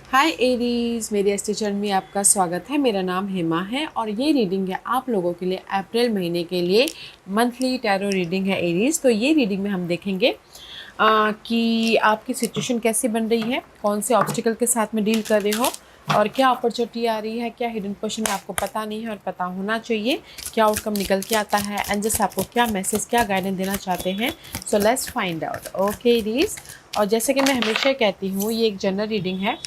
हाय Aries, मेरे astro में आपका स्वागत है। मेरा नाम हेमा है और ये रीडिंग है आप लोगों के लिए अप्रैल महीने के लिए मंथली टैरो रीडिंग है एरीज। तो ये रीडिंग में हम देखेंगे कि आपकी सिचुएशन कैसी बन रही है, कौन से ऑब्स्टिकल के साथ में डील कर रहे हो और क्या अपॉर्चुनिटी आ रही है, क्या हिडन पोर्शन आपको पता नहीं है और पता होना चाहिए, क्या आउटकम निकल के आता है, एंजल्स आपको क्या मैसेज, क्या गाइडेंस देना चाहते हैं। So let's find out. Okay Aries, और जैसे कि मैं हमेशा कहती हूँ, ये एक जनरल रीडिंग है,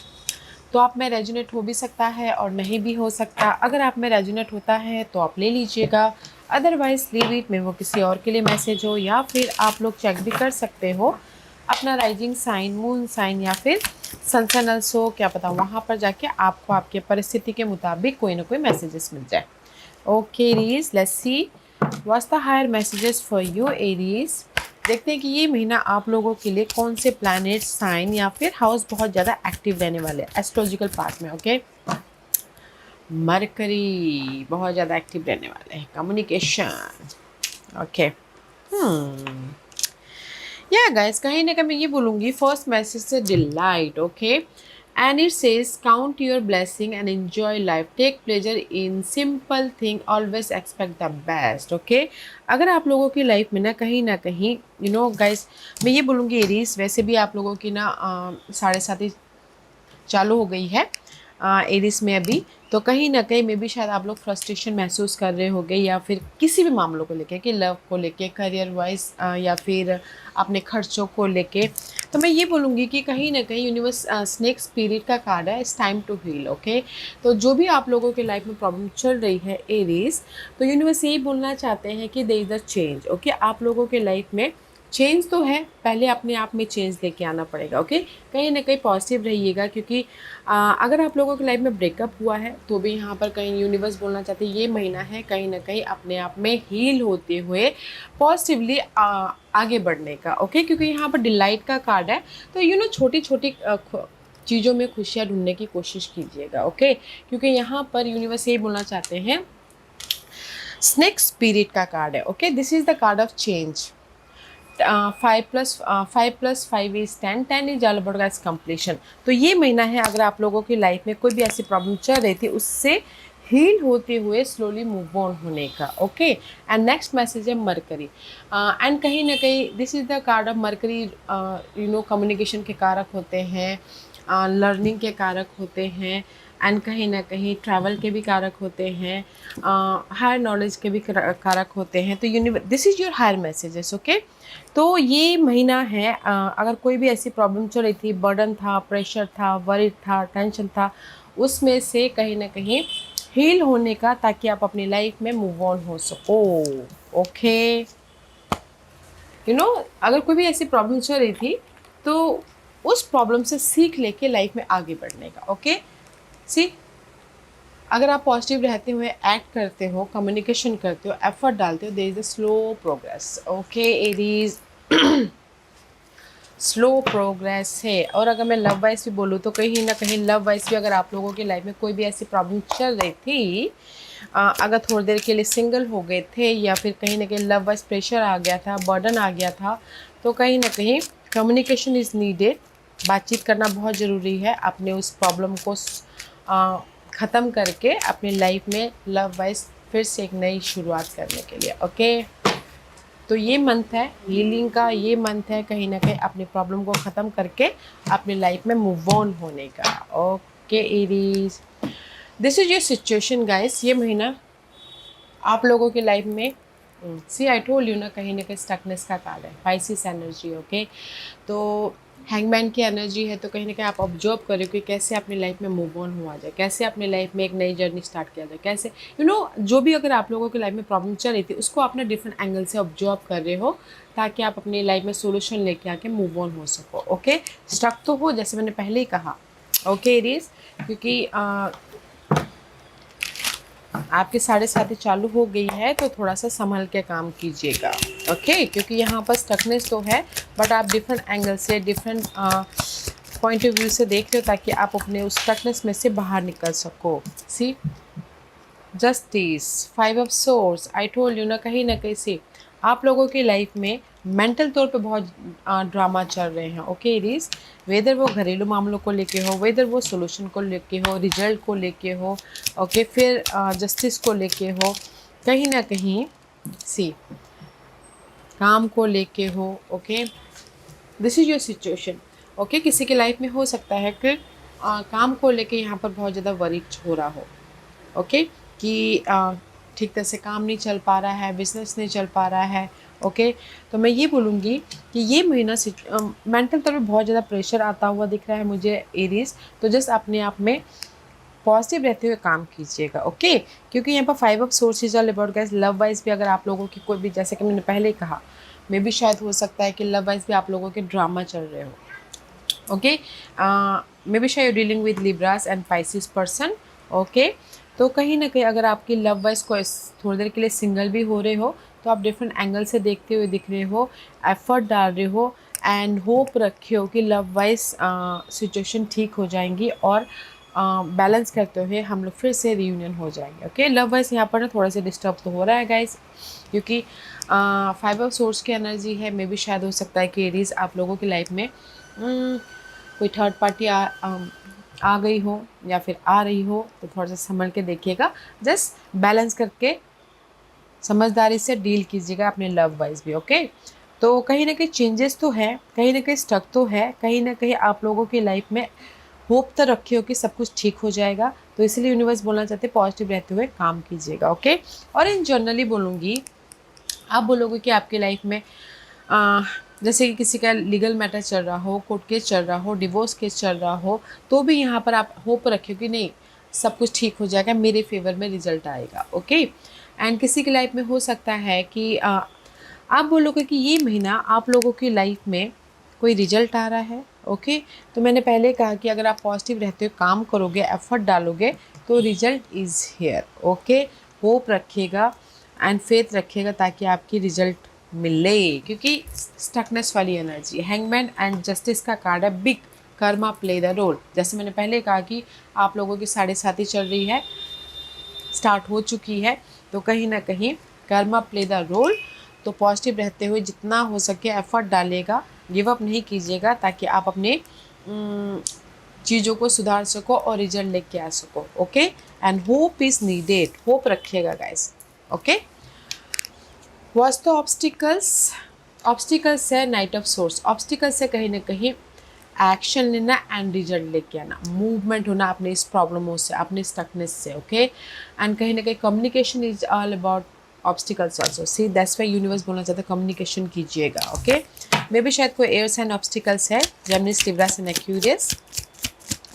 तो आप में रेजोनेट हो भी सकता है और नहीं भी हो सकता। अगर आप में रेजोनेट होता है तो आप ले लीजिएगा, अदरवाइज लीव इट में, वो किसी और के लिए मैसेज हो। या फिर आप लोग चेक भी कर सकते हो अपना राइजिंग साइन, मून साइन या फिर सन हो, क्या पता वहाँ पर जाके आपको आपके परिस्थिति के मुताबिक कोई ना कोई मैसेजेस मिल जाए। Okay Aries, let's see what's the higher messages for you Aries. देखते हैं कि ये महीना आप लोगों के लिए कौन से प्लैनेट, साइन या फिर हाउस बहुत ज़्यादा एक्टिव रहने वाले हैं एस्ट्रोलॉजिकल पार्ट में। ओके, मरकरी बहुत ज़्यादा एक्टिव रहने वाले हैं, कम्युनिकेशन। ओके, या गाइस, कहीं ना कहीं मैं ये बोलूँगी फर्स्ट मैसेज से delight. Okay, and it says count your blessing and enjoy life, take pleasure in simple thing, always expect the best. Okay, अगर आप लोगों की लाइफ में ना कहीं गाइस, मैं ये बोलूँगी एरीज, वैसे भी आप लोगों की ना 7:30 चालू हो गई है एरिस में अभी। तो कहीं ना कहीं में भी शायद आप लोग फ्रस्ट्रेशन महसूस कर रहे होंगे, या फिर किसी भी मामलों को लेके, कि लव को लेके, करियर वाइज, या फिर अपने खर्चों को लेके। तो मैं ये बोलूँगी कि कहीं ना कहीं यूनिवर्स स्नेक स्पिरिट का कार्ड है, it's time to heal. Okay, तो जो भी आप लोगों के लाइफ में प्रॉब्लम चल रही है एरीज, तो यूनिवर्स यही बोलना चाहते हैं कि there is a change. Okay, आप लोगों के लाइफ में चेंज तो है, पहले अपने आप में चेंज लेके आना पड़ेगा। ओके, कहीं ना कहीं पॉजिटिव रहिएगा, क्योंकि अगर आप लोगों की लाइफ में ब्रेकअप हुआ है तो भी यहाँ पर कहीं यूनिवर्स बोलना चाहते हैं ये महीना है कहीं ना कहीं अपने आप में हील होते हुए पॉजिटिवली आगे बढ़ने का। ओके, क्योंकि यहाँ पर डिलाइट का कार्ड है, तो छोटी छोटी चीज़ों में खुशियाँ ढूंढने की कोशिश कीजिएगा। ओके, क्योंकि यहाँ पर यूनिवर्स यही बोलना चाहते हैं, स्नेक स्पिरिट का कार्ड है। Okay, this is the card of change. 5+5 is 10, 10 is all about guys completion. तो ये महीना है, अगर आप लोगों की लाइफ में कोई भी ऐसी प्रॉब्लम चल रही थी उससे हील होते हुए स्लोली मूव ऑन होने का। ओके, एंड नेक्स्ट मैसेज है मरकरी, एंड कहीं ना कहीं this is the card of mercury. Communication के कारक होते हैं, लर्निंग के कारक होते हैं, एंड कहीं ना कहीं ट्रैवल के भी कारक होते हैं, हायर नॉलेज के भी कारक होते हैं। तो this is your higher messages. Okay, तो ये महीना है, अगर कोई भी ऐसी प्रॉब्लम चल रही थी, बर्डन था, प्रेशर था, वरी था, टेंशन था, उसमें से कहीं ना कहीं हील होने का, ताकि आप अपनी लाइफ में मूव ऑन हो सको। ओके, अगर कोई भी ऐसी प्रॉब्लम चल रही थी तो उस प्रॉब्लम से सीख लेके लाइफ में आगे बढ़ने का। ओके, सी, अगर आप पॉजिटिव रहते हुए एक्ट करते हो, कम्युनिकेशन करते हो, एफर्ट डालते हो, there is a slow progress. Okay Aries, slow progress है। और अगर मैं लव वाइज भी बोलूँ तो कहीं ना कहीं लव वाइज भी, अगर आप लोगों की लाइफ में कोई भी ऐसी प्रॉब्लम चल रही थी, अगर थोड़ी देर के लिए सिंगल हो गए थे, या फिर कहीं ना कहीं लव वाइज प्रेशर आ गया था, बर्डन आ गया था, तो कहीं ना कहीं कम्युनिकेशन इज़ नीडेड। बातचीत करना बहुत ज़रूरी है अपने उस प्रॉब्लम को ख़त्म करके अपनी लाइफ में लव वाइज फिर से एक नई शुरुआत करने के लिए। ओके, तो ये मंथ है हीलिंग का, ये मंथ है कहीं ना कहीं अपनी प्रॉब्लम को ख़त्म करके अपनी लाइफ में मूव ऑन होने का। Okay Aries, this is your situation guys. ये महीना आप लोगों की लाइफ में, सी आई टोल्ड यू कहीं ना कहीं स्टकनेस का कार्ड है, पाइसिस एनर्जी। ओके, तो हैंगमैन की एनर्जी है, तो कहीं ना कहीं आप ऑब्जर्व करो कि कैसे अपनी लाइफ में मूव ऑन हुआ जाए, कैसे अपनी लाइफ में एक नई जर्नी स्टार्ट किया जाए, कैसे जो भी अगर आप लोगों की लाइफ में प्रॉब्लम चल रही थी उसको आपने डिफरेंट एंगल से ऑब्जर्व कर रहे हो, ताकि आप अपनी लाइफ में सोल्यूशन लेके आके मूव ऑन हो सको। ओके, स्टक तो हो, जैसे मैंने पहले ही कहा। ओके एरीज, क्योंकि आपकी 7:30 चालू हो गई है, तो थोड़ा सा संभल के काम कीजिएगा। ओके, क्योंकि यहाँ पर स्टकनेस तो है, बट आप डिफरेंट एंगल से, डिफरेंट पॉइंट ऑफ व्यू से देख रहे हो, ताकि आप अपने उस स्टकनेस में से बाहर निकल सको। See, justice, 5 of swords, I told you कहीं ना कहीं से आप लोगों की लाइफ में मेंटल तौर पे बहुत ड्रामा चल रहे हैं। ओके इरीज, वेदर वो घरेलू मामलों को लेके हो, वेदर वो सोल्यूशन को लेके हो, रिजल्ट को लेके हो, ओके फिर जस्टिस को लेके हो, कहीं ना कहीं सी काम को लेके हो। Okay, this is your situation. Okay, किसी की लाइफ में हो सकता है कि काम को लेके यहाँ पर बहुत ज़्यादा वरीड हो रहा हो। ओके, कि ठीक तरह से काम नहीं चल पा रहा है, बिजनेस नहीं चल पा रहा है। ओके, तो मैं ये बोलूँगी कि ये महीना मेंटल तौर पे बहुत ज़्यादा प्रेशर आता हुआ दिख रहा है मुझे एरीज। तो जस्ट अपने आप में पॉजिटिव रहते हुए काम कीजिएगा। ओके, क्योंकि यहाँ पर 5 of sources all about guys. Love wise भी अगर आप लोगों की कोई भी, जैसे कि मैंने पहले कहा, मे भी शायद हो सकता है कि लव वाइज भी आप लोगों के ड्रामा चल रहे हो। ओके, मे बी शायद dealing with Libras and Pisces person. Okay, तो कहीं ना कहीं अगर आपकी लव वाइज को थोड़ी देर के लिए सिंगल भी हो रहे हो, तो आप डिफरेंट एंगल से देखते हुए दिख रहे हो, एफर्ट डाल रहे हो एंड होप रखे हो कि लव वाइज सिचुएशन ठीक हो जाएंगी और बैलेंस करते हुए हम लोग फिर से रियूनियन हो जाएंगे। ओके, लव वाइज यहाँ पर ना थोड़ा सा डिस्टर्ब तो हो रहा है गाइज, क्योंकि 5 ऑफ सोर्स की एनर्जी है। मे बी शायद हो सकता है कि एरीज आप लोगों की लाइफ में कोई थर्ड पार्टी आ गई हो या फिर आ रही हो, तो थोड़ा सा संभल के देखिएगा। जस्ट बैलेंस करके समझदारी से डील कीजिएगा अपने लव वाइज भी। ओके, तो कहीं ना कहीं चेंजेस तो है, कहीं ना कहीं स्टक तो है, कहीं ना कहीं आप लोगों की लाइफ में होप तो रखे हो कि सब कुछ ठीक हो जाएगा। तो इसलिए यूनिवर्स बोलना चाहते हैं पॉजिटिव रहते हुए काम कीजिएगा। ओके, और इन जनरली बोलूँगी, आप बोलोगे कि आपकी लाइफ में जैसे कि किसी का लीगल मैटर चल रहा हो, कोर्ट केस चल रहा हो, डिवोर्स केस चल रहा हो, तो भी यहाँ पर आप होप रखिए कि नहीं, सब कुछ ठीक हो जाएगा, मेरे फेवर में रिजल्ट आएगा। ओके, एंड किसी की लाइफ में हो सकता है कि आप बोलोगे कि ये महीना आप लोगों की लाइफ में कोई रिजल्ट आ रहा है। ओके, तो मैंने पहले कहा कि अगर आप पॉजिटिव रहते हो, काम करोगे, एफर्ट डालोगे, तो result is here. Okay, hope रखिएगा एंड फेथ रखिएगा ताकि आपकी रिजल्ट मिले, क्योंकि स्टकनेस वाली एनर्जी, हैंगमैन एंड जस्टिस का कार्ड है, big karma play the role. जैसे मैंने पहले कहा कि आप लोगों की 7.5 चल रही है, स्टार्ट हो चुकी है, तो कहीं ना कहीं कर्मा प्ले द रोल। तो पॉजिटिव रहते हुए जितना हो सके एफर्ट डालेगा, गिव अप नहीं कीजिएगा, ताकि आप अपने चीज़ों को सुधार सको और रिजल्ट लेके आ सको। Okay, and hope is needed, hope रखिएगा guys. Okay, Vastu obstacles, obstacles है नाइट ऑफ सोर्स। ऑब्स्टिकल्स से कहीं ना कहीं एक्शन लेना एंड रिजल्ट लेके आना, मूवमेंट होना अपने इस प्रॉब्लमों से, अपने स्टकनेस से। ओके, एंड कहीं ना कहीं communication is all about obstacles also. See that's why universe बोलना चाहता है कम्युनिकेशन कीजिएगा। ओके, मे बी शायद कोई एयर साइन ऑब्स्टिकल्स है, जेमिनी, लिब्रा एंड एक्वेरियस,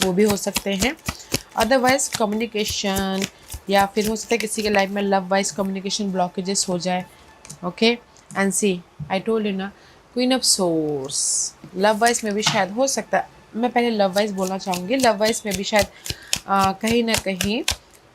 वो भी हो सकते हैं। अदरवाइज कम्युनिकेशन, या फिर हो सकता है किसी के लाइफ में लव वाइज कम्युनिकेशन ब्लॉकेजेस हो जाए। Okay, and see I told you ना, queen of swords, love wise में भी शायद हो सकता है, मैं पहले लव वाइज बोलना चाहूँगी, लव वाइज में भी शायद कहीं ना कहीं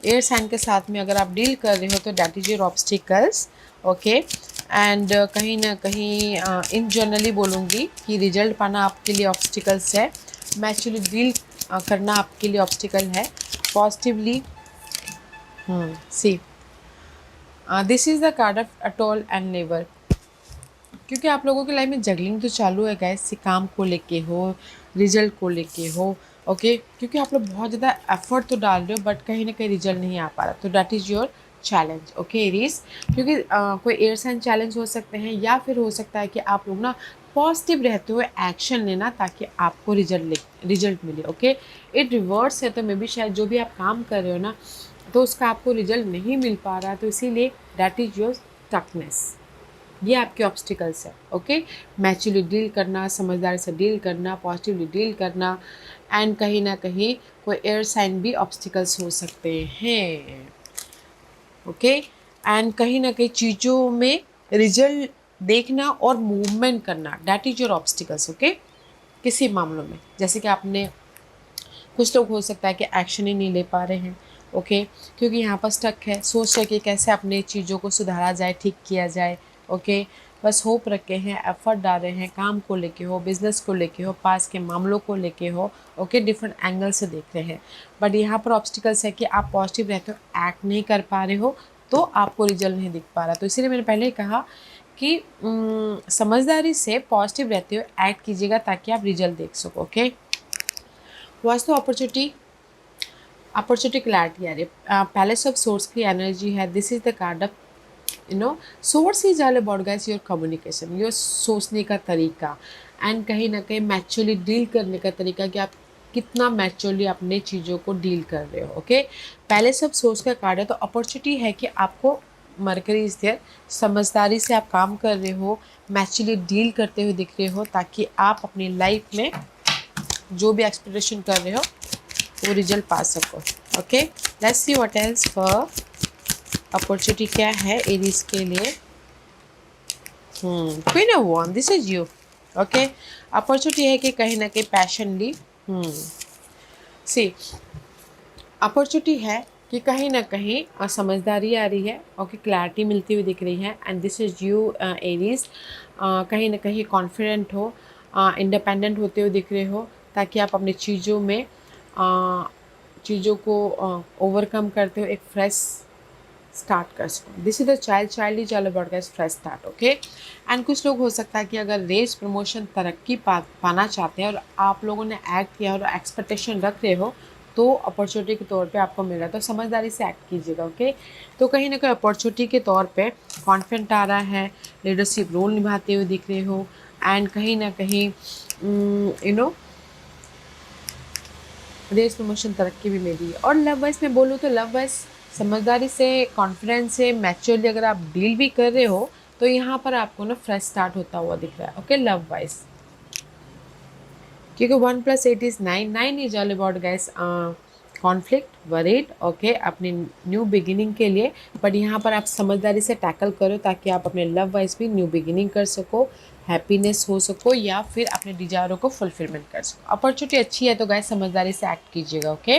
एयर साइन के साथ में अगर आप डील कर रहे हो, तो that is your obstacles. Okay, and कहीं ना कहीं इन जनरली बोलूँगी कि रिजल्ट पाना आपके लिए ऑब्स्टिकल्स है, मैं एक्चुअली डील करना आपके लिए ऑब्स्टिकल है positively. See this is the card of atoll and never, क्योंकि आप लोगों की लाइफ में जगलिंग तो चालू है गाइस, से काम को लेके हो, रिजल्ट को लेके हो। ओके, क्योंकि आप लोग बहुत ज़्यादा एफर्ट तो डाल रहे हो, बट कहीं ना कहीं रिजल्ट नहीं आ पा रहा, तो that is your challenge. Okay Aries, क्योंकि कोई एयर साइन चैलेंज हो सकते हैं, या फिर हो सकता है कि आप लोग ना पॉजिटिव रहते हुए एक्शन लेना ताकि आपको रिजल्ट मिले। ओके, इट रिवर्स है, तो मे बी शायद जो भी आप काम कर रहे हो ना, तो उसका आपको रिजल्ट नहीं मिल पा रहा, तो इसीलिए दैट इज़ योर स्टकनेस, ये आपके ऑब्स्टिकल्स है। ओके, मैच्योरली डील करना, समझदारी से डील करना, पॉजिटिवली डील करना, एंड कहीं ना कहीं कोई एयर साइन भी ऑब्स्टिकल्स हो सकते हैं। ओके, एंड कहीं ना कहीं चीज़ों में रिजल्ट देखना और मूवमेंट करना, that is your obstacles. Okay, किसी मामलों में जैसे कि आपने, कुछ लोग हो सकता है कि एक्शन ही नहीं ले पा रहे हैं। ओके, क्योंकि यहाँ पर स्टक है, सोच रहे कि कैसे अपने चीज़ों को सुधारा जाए, ठीक किया जाए। ओके, बस होप रखे हैं, एफर्ट डाल रहे हैं, काम को लेके हो, बिजनेस को लेके हो, पास के मामलों को लेके हो। ओके, डिफरेंट एंगल से देख रहे हैं, बट यहाँ पर ऑब्स्टिकल्स है कि आप पॉजिटिव रहते हो, एक्ट नहीं कर पा रहे हो, तो आपको रिजल्ट नहीं दिख पा रहा। तो इसीलिए मैंने पहले ही कहा कि समझदारी से पॉजिटिव रहते हुए एक्ट कीजिएगा ताकि आप रिजल्ट देख सको। ओके, वास्तु अपॉर्चुनिटी क्लैरिटी आ रही है। पैलेस ऑफ सोर्स की एनर्जी है। This is the card of swords is all about guys your communication, your सोचने का तरीका एंड कहीं ना कहीं मैच्योरली डील करने का तरीका कि आप कितना मैच्योरली अपने चीज़ों को डील कर रहे हो। ओके, पैलेस ऑफ सोर्स का कार्ड है, तो अपॉर्चुनिटी है कि आपको मरकरी इज देयर, समझदारी से आप काम कर रहे हो, मैच्योरली डील करते हुए दिख रहे हो ताकि आप अपनी लाइफ में जो भी एक्सपेक्टेशन कर रहे हो वो रिजल्ट पा सको। Okay, let's see what else for opportunity क्या है एरीज के लिए। Queen of wand, this is you. Okay, opportunity है कि कहीं ना कहीं पैशनली सी अपॉर्चुनिटी है कि कहीं ना कहीं समझदारी आ रही है। ओके, क्लैरिटी मिलती हुई दिख रही है and this is you Aries. कहीं ना कहीं कॉन्फिडेंट हो, इंडिपेंडेंट होते हुए दिख रहे हो ताकि आप अपनी चीज़ों को ओवरकम करते हो, एक फ्रेश स्टार्ट कर सको। This is the child is all about guys fresh start. Okay, and कुछ लोग हो सकता है कि अगर रेस प्रमोशन तरक्की पाना चाहते हैं और आप लोगों ने एक्ट किया और एक्सपेक्टेशन रख रहे हो तो अपॉर्चुनिटी के तौर पे आपको मिल रहा है, तो समझदारी से एक्ट कीजिएगा। ओके, तो कहीं ना कहीं अपॉर्चुनिटी के तौर पे कॉन्फिडेंट आ रहा है, लीडरशिप रोल निभाते हुए दिख रहे हो एंड कहीं ना कहीं रेस प्रमोशन तरक्की भी मिली है। और लव वाइज में बोलूँ तो लव वाइज समझदारी से, कॉन्फिडेंस से, मैच्योरली अगर आप डील भी कर रहे हो तो यहाँ पर आपको ना फ्रेश स्टार्ट होता हुआ दिख रहा है। ओके, लव वाइज क्योंकि 1+8 is 9, 9 is all about guys conflict, worried. Okay, अपनी न्यू बिगिनिंग के लिए, बट यहाँ पर आप समझदारी से टैकल करो ताकि आप अपने लव वाइज भी न्यू बिगिनिंग कर सको, हैप्पीनेस हो सको या फिर अपने डिजायरों को फुलफिलमेंट कर सको। अपॉर्चुनिटी अच्छी है तो गाइस समझदारी से एक्ट कीजिएगा। Okay,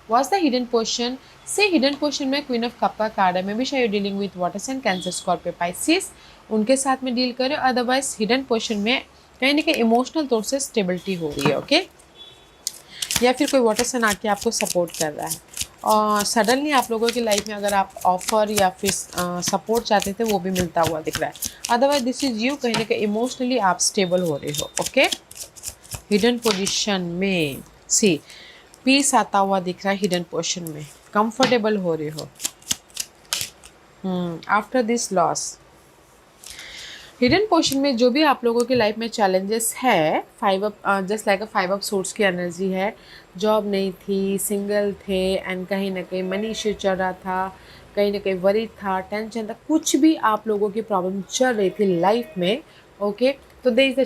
what's the hidden portion से, हिडन पोर्शन में क्वीन ऑफ कप का कार्ड है। मे बी शायद dealing with water sign, Cancer, Scorpio, Pisces, उनके साथ में डील करें। अदरवाइज हिडन पोर्शन में कहीं ना कहीं इमोशनल तौर से स्टेबिलिटी हो रही है। ओके, या फिर कोई वाटर साइन आके आपको सपोर्ट कर रहा है और सडनली आप लोगों की लाइफ में अगर आप ऑफर या फिर सपोर्ट चाहते थे वो भी मिलता हुआ दिख रहा है। अदरवाइज दिस इज यू, कहीं ना कहीं इमोशनली आप स्टेबल हो रहे हो। ओके, हिडन पोजीशन में सी पीस आता हुआ दिख रहा है, हिडन पोजीशन में कंफर्टेबल हो रहे हो after this loss. Hidden portion में जो भी आप लोगों की लाइफ में चैलेंजेस है, जस्ट लाइक 5 ऑफ सोर्स की एनर्जी है। जॉब नहीं थी, सिंगल थे एंड कहीं ना कहीं मनी इश्यू चल रहा था, कहीं ना कहीं वरी था, टेंशन था, कुछ भी आप लोगों की प्रॉब्लम चल रही थी लाइफ में। ओके, तो देयर इज़ अ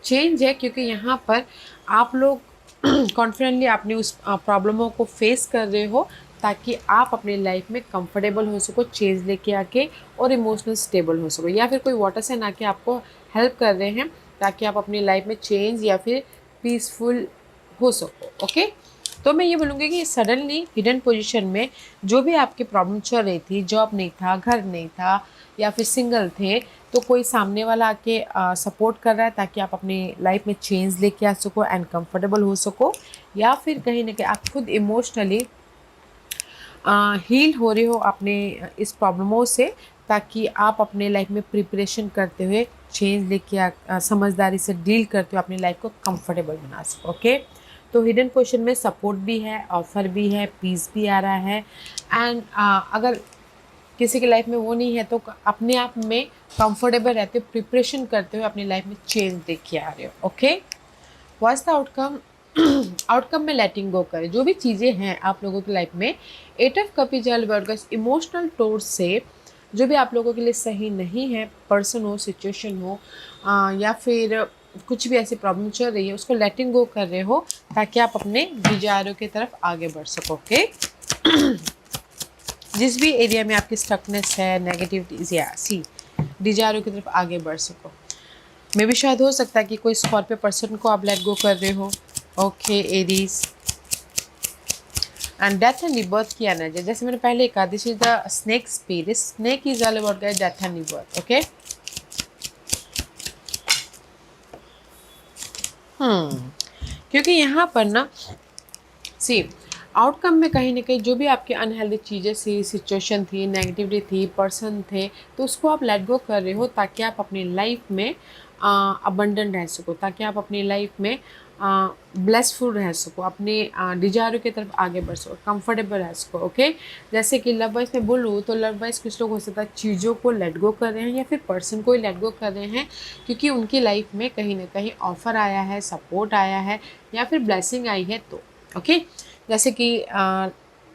चेंज है क्योंकि यहाँ पर आप लोग कॉन्फिडेंटली अपनी उस प्रॉब्लमों को फेस कर रहे हो ताकि आप अपनी लाइफ में कंफर्टेबल हो सको, चेंज लेके आके और इमोशनल स्टेबल हो सको, या फिर कोई वाटर साइन आके आपको हेल्प कर रहे हैं ताकि आप अपनी लाइफ में चेंज या फिर पीसफुल हो सको। ओके, तो मैं ये बोलूँगी कि सडनली हिडन पोजीशन में जो भी आपकी प्रॉब्लम चल रही थी, जॉब नहीं था, घर नहीं था या फिर सिंगल थे, तो कोई सामने वाला आके सपोर्ट कर रहा है ताकि आप अपनी लाइफ में चेंज लेके आ सको एंड कंफर्टेबल हो सको, या फिर कहीं ना कहीं आप खुद इमोशनली हील हो रहे हो अपने इस प्रॉब्लमों से ताकि आप अपने लाइफ में प्रिपरेशन करते हुए चेंज लेके समझदारी से डील करते हुए अपनी लाइफ को कंफर्टेबल बना सको। ओके, तो हिडन पोजीशन में सपोर्ट भी है, ऑफर भी है, पीस भी आ रहा है एंड अगर किसी की लाइफ में वो नहीं है तो अपने आप में कंफर्टेबल रहते हो, प्रिपरेशन करते हुए अपनी लाइफ में चेंज देख के आ रहे हो। Okay, what's the outcome? Outcome में लेटिंग गो करें जो भी चीज़ें हैं आप लोगों की लाइफ में। 8 of cup is all about emotional तौर से जो भी आप लोगों के लिए सही नहीं है, पर्सन हो, सिचुएशन हो या फिर कुछ भी ऐसी प्रॉब्लम चल रही है, उसको लेटिंग गो कर रहे हो ताकि आप अपने डिजायरों की तरफ आगे बढ़ सको। ओके, जिस भी एरिया में आपकी स्टकनेस है, नेगेटिविटीज या डिजायरों की तरफ आगे बढ़ सको। मे भी शायद हो सकता है कि कोई स्कॉर्पियो पर्सन को आप लेट गो कर रहे हो। Okay, Aries and death and rebirth की एनर्जी, जैसे मैंने पहले कहा, this is the snake spirit, snake is all about death and rebirth. Okay, क्योंकि यहाँ पर ना आउटकम में कहीं ना कहीं जो भी आपकी अनहेल्दी चीज़ें थी, सिचुएशन थी, नेगेटिविटी थी, पर्सन थे, तो उसको आप लेट गो कर रहे हो ताकि आप अपनी लाइफ में अबंडेंट रह सको, ताकि आप अपनी लाइफ में ब्लेसफुल रह सको, अपने डिजायरों की तरफ आगे बढ़ सको, कंफर्टेबल रह सको। ओके, जैसे कि लव वाइज में बोलूँ तो लव वाइज कुछ लोग हो सकता है चीज़ों को लेट गो कर रहे हैं या फिर पर्सन को ही लेट गो कर रहे हैं, क्योंकि उनकी लाइफ में कहीं ना कहीं ऑफर आया है, सपोर्ट आया है या फिर ब्लेसिंग आई है। तो ओके, जैसे कि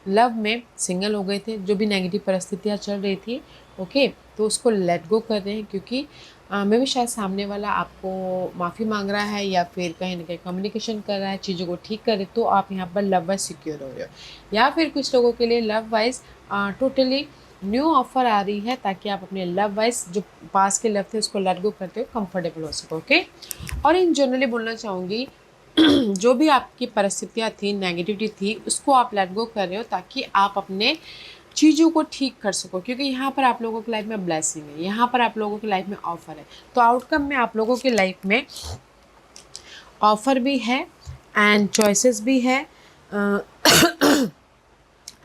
लव में सिंगल हो गए थे, जो भी नेगेटिव परिस्थितियाँ चल रही थी, ओके, तो उसको लेट गो कर रहे हैं, क्योंकि मैं भी शायद सामने वाला आपको माफ़ी मांग रहा है या फिर कहीं ना कहीं कम्युनिकेशन कर रहा है, चीज़ों को ठीक करे, तो आप यहाँ पर लव वाइज सिक्योर हो रहे हो। या फिर कुछ लोगों के लिए love wise totally new offer आ रही है, ताकि आप अपने लव वाइज जो पास के लव थे उसको लेट गो करते हो कंफर्टेबल हो सको। ओके, और इन जनरली बोलना चाहूँगी जो भी आपकी परिस्थितियाँ थी, नेगेटिविटी थी, उसको आप लेट गो कर रहे हो ताकि आप अपने चीज़ों को ठीक कर सको, क्योंकि यहाँ पर आप लोगों की लाइफ में ब्लेसिंग है, यहाँ पर आप लोगों की लाइफ में ऑफर है। तो आउटकम में आप लोगों की लाइफ में ऑफर भी है एंड चॉइसेस भी है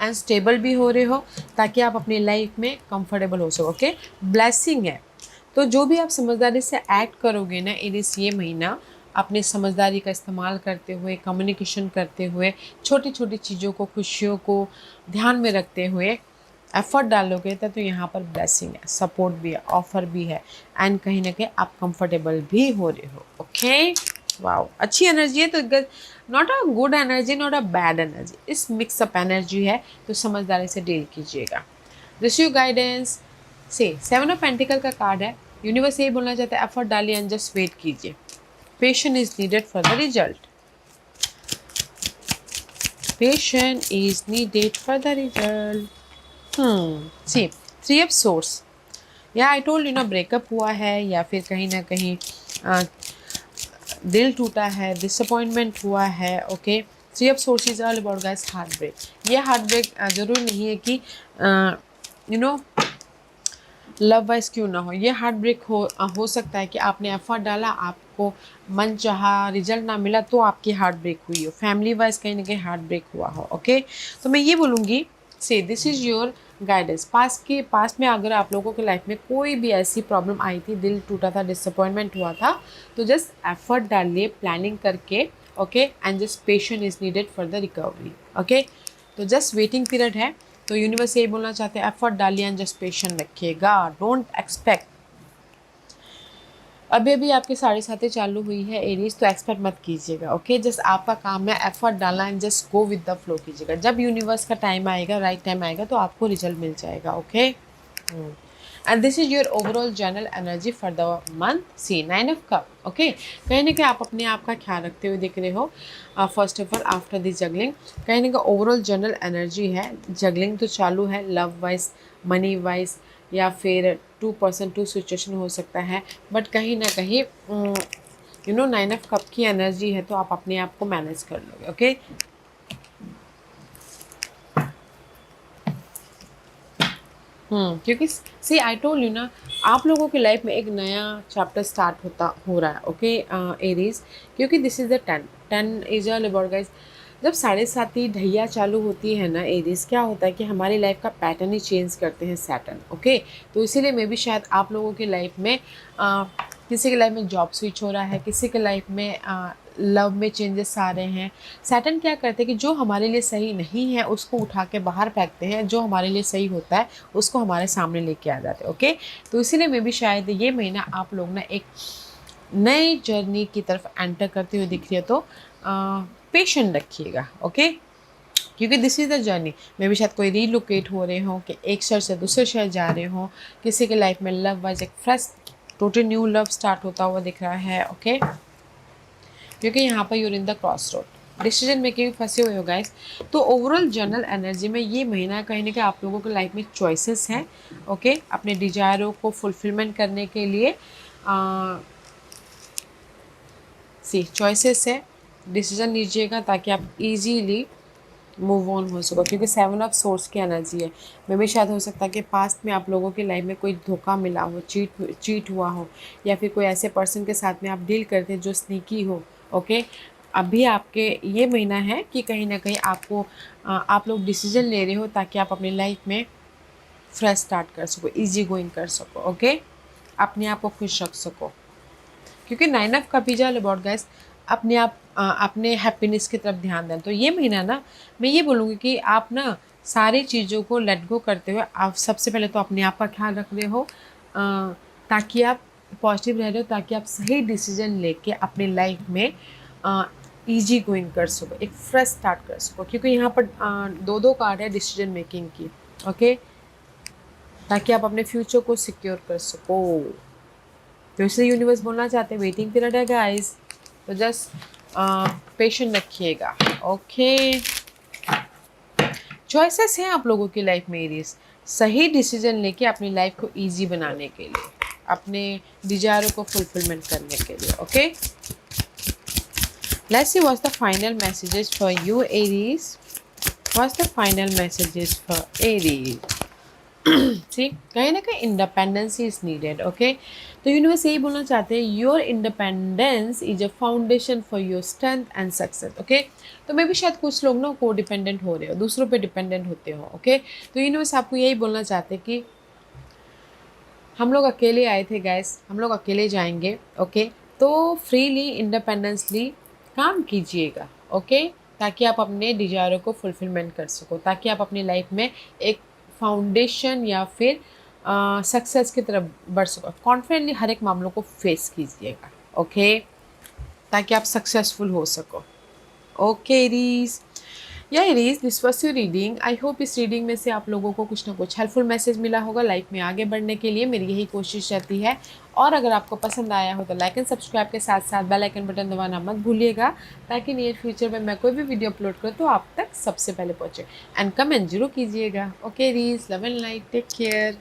एंड स्टेबल भी हो रहे हो, ताकि आप अपनी लाइफ में कंफर्टेबल हो सको। ओके, ब्लेसिंग है। तो जो भी आप समझदारी से एक्ट करोगे ना एरिस ये महीना, अपनी समझदारी का इस्तेमाल करते हुए, कम्युनिकेशन करते हुए, छोटी छोटी चीज़ों को, खुशियों को ध्यान में रखते हुए एफर्ट डालोगे तो यहाँ पर ब्लेसिंग है, सपोर्ट भी है, ऑफर भी है एंड कहीं ना कहीं आप कंफर्टेबल भी हो रहे हो। ओके, वाओ, अच्छी एनर्जी है। तो not a good energy, not a bad energy, इस मिक्सअप एनर्जी है, तो समझदारी से डील कीजिएगा। रिसीव गाइडेंस से 7 ऑफ पेंटिकल का कार्ड है। यूनिवर्स यही बोलना चाहता है, एफर्ट डालिए एंड जस्ट वेट कीजिए, patience is needed for the result, patience is needed for the result. See 3 of swords, या आई टोल्ड यू ना ब्रेकअप हुआ है या फिर कहीं ना कहीं दिल टूटा है, डिसअपॉइंटमेंट हुआ है। Okay, 3 of swords is all about guys heart break. ये हार्ट ब्रेक जरूरी नहीं है कि यू नो लव वाइज क्यों ना हो, ये हार्ट ब्रेक हो सकता है कि आपने एफर्ट डाला, आपको मन चाहा रिजल्ट ना मिला, तो आपकी हार्ट ब्रेक हुई हो, फैमिली वाइज कहीं ना कहीं हार्ट ब्रेक हुआ हो। ओके, तो मैं ये बोलूँगी से दिस इज़ योर गाइडेंस। पास में अगर आप लोगों के लाइफ में कोई भी ऐसी प्रॉब्लम आई थी, दिल टूटा था, डिसअपॉइंटमेंट हुआ था, तो जस्ट एफर्ट डालिए प्लानिंग करके। Okay, and just patience is needed for the recovery. Okay, तो जस्ट वेटिंग पीरियड है, तो यूनिवर्स यही बोलना चाहते हैं, एफर्ट डालिए एंड जस्ट पेशेंट रखिएगा, डोंट एक्सपेक्ट। अभी अभी आपकी 7:30 चालू हुई है एरीज, तो एक्सपेक्ट मत कीजिएगा। ओके, जस्ट आपका काम है एफर्ट डालना and just go with the flow कीजिएगा। जब यूनिवर्स का टाइम आएगा, राइट टाइम आएगा, तो आपको रिजल्ट मिल जाएगा। Okay, and this is your overall general energy for the month. See 9 of cup. Okay, कहीं ना कहीं आप अपने आप का ख्याल रखते हुए दिख रहे हो। First of all after this juggling, कहीं ना कहीं ओवरऑल जनरल एनर्जी है, जगलिंग तो चालू है, लव वाइज, मनी वाइज, या फिर 2% 2 सिचुएशन हो सकता है, बट कहीं ना कहीं 9 ऑफ कप की एनर्जी है, तो आप अपने आप को मैनेज कर लोगे। ओके, क्योंकि सी आई टोल्ड यू ना, आप लोगों की लाइफ में एक नया चैप्टर स्टार्ट हो रहा है। ओके एरीज, क्योंकि this is the 10 is all about guys. जब 7:30 ढैया चालू होती है ना एरीज, क्या होता है कि हमारी लाइफ का पैटर्न ही चेंज करते हैं सैटर्न। ओके, तो इसीलिए मे भी शायद आप लोगों की लाइफ में किसी के लाइफ में जॉब स्विच हो रहा है, किसी के लाइफ में लव में चेंजेस आ रहे हैं। सैटर्न क्या करते हैं कि जो हमारे लिए सही नहीं है उसको उठा के बाहर फेंकते हैं, जो हमारे लिए सही होता है उसको हमारे सामने लेके आ जाते हैं। ओके, तो इसीलिए मे भी शायद ये महीना आप लोग ना एक नई जर्नी की तरफ एंटर करते हुए दिख रही है, तो पेशेंट रखिएगा। ओके, क्योंकि दिस इज़ द जर्नी। मे भी शायद कोई रीलोकेट हो रहे हो, कि एक शहर से दूसरे शहर जा रहे हो, किसी के लाइफ में लव वाइज एक fresh total new love start होता हुआ दिख रहा है। ओके, क्योंकि यहाँ पर you're in the cross road, decision making फंसे हुए हो गाइस। तो ओवरऑल जनरल एनर्जी में ये महीना कहीं ना कहीं आप लोगों के लाइफ में चॉइसेस हैं। ओके, अपने डिजायरों को फुलफिलमेंट करने के लिए चॉइसेस है, डिसीजन लीजिएगा ताकि आप इजीली मूव ऑन हो सको, क्योंकि 7 ऑफ सोर्स की एनर्जी है। मे भी शायद हो सकता है कि पास्ट में आप लोगों की लाइफ में कोई धोखा मिला हो, चीट हुआ हो, या फिर कोई ऐसे पर्सन के साथ में आप डील करते हैं जो स्नीकी हो। ओके, अभी आपके ये महीना है कि कहीं ना कहीं आपको आप लोग डिसीजन ले रहे हो ताकि आप अपनी लाइफ में फ्रेश स्टार्ट कर सको, इजी गोइंग कर सको, ओके, अपने आप को खुश रख सको। क्योंकि 9 of cup is all about guys अपने आप अपने हैप्पीनेस की तरफ ध्यान दें। तो ये महीना ना मैं ये बोलूँगी कि आप ना सारी चीज़ों को लेट गो करते हुए आप सबसे पहले तो अपने आप का ख्याल रख रहे हो, ताकि आप पॉजिटिव रह रहे हो, ताकि आप सही डिसीजन लेके अपनी लाइफ में इजी गोइंग कर सको, एक फ्रेश स्टार्ट कर सको। क्योंकि यहाँ पर दो दो कार्ड है डिसीजन मेकिंग की, ओके, ताकि आप अपने फ्यूचर को सिक्योर कर सको। तो इसलिए यूनिवर्स बोलना चाहते हैं वेटिंग पीरियड है गाइस, तो जस्ट पेशेंट रखिएगा, ओके। चॉइसेस हैं आप लोगों की लाइफ में एरीज, सही डिसीजन लेके अपनी लाइफ को इजी बनाने के लिए, अपने डिजायरों को फुलफिलमेंट करने के लिए, okay. Let's see what's the final messages for you Aries, what's the final messages for Aries. ठीक, कहीं ना कहीं इंडिपेंडेंस इज नीडेड, ओके। तो यूनिवर्स यही बोलना चाहते हैं your independence is a foundation for your strength and success, okay. तो मैं भी शायद कुछ लोग ना को डिपेंडेंट हो रहे हो, दूसरों पे डिपेंडेंट होते हो, ओके। तो यूनिवर्स आपको यही बोलना चाहते हैं कि हम लोग अकेले आए थे गैस, हम लोग अकेले जाएंगे, ओके। तो फ्रीली इंडिपेंडेंसली काम कीजिएगा, ओके, ताकि आप अपने डिजायरों को फुलफिलमेंट कर सको, ताकि आप अपनी लाइफ में एक फाउंडेशन या फिर सक्सेस की तरफ बढ़ सको। कॉन्फिडेंटली हर एक मामलों को फेस कीजिएगा, ओके, ताकि आप सक्सेसफुल हो सको, ओके एरीज। या Aries, this was your reading. I hope इस रीडिंग में से आप लोगों को कुछ ना कुछ हेल्पफुल मैसेज मिला होगा लाइफ में आगे बढ़ने के लिए, मेरी यही कोशिश रहती है। और अगर आपको पसंद आया हो तो लाइक एंड सब्सक्राइब के साथ साथ बेल आइकन बटन दबाना मत भूलिएगा, ताकि नियर फ्यूचर में मैं कोई भी वीडियो अपलोड करूँ तो आप तक सबसे पहले पहुँचे। एंड कमेंट जरूर कीजिएगा, okay Aries, love and light, take care.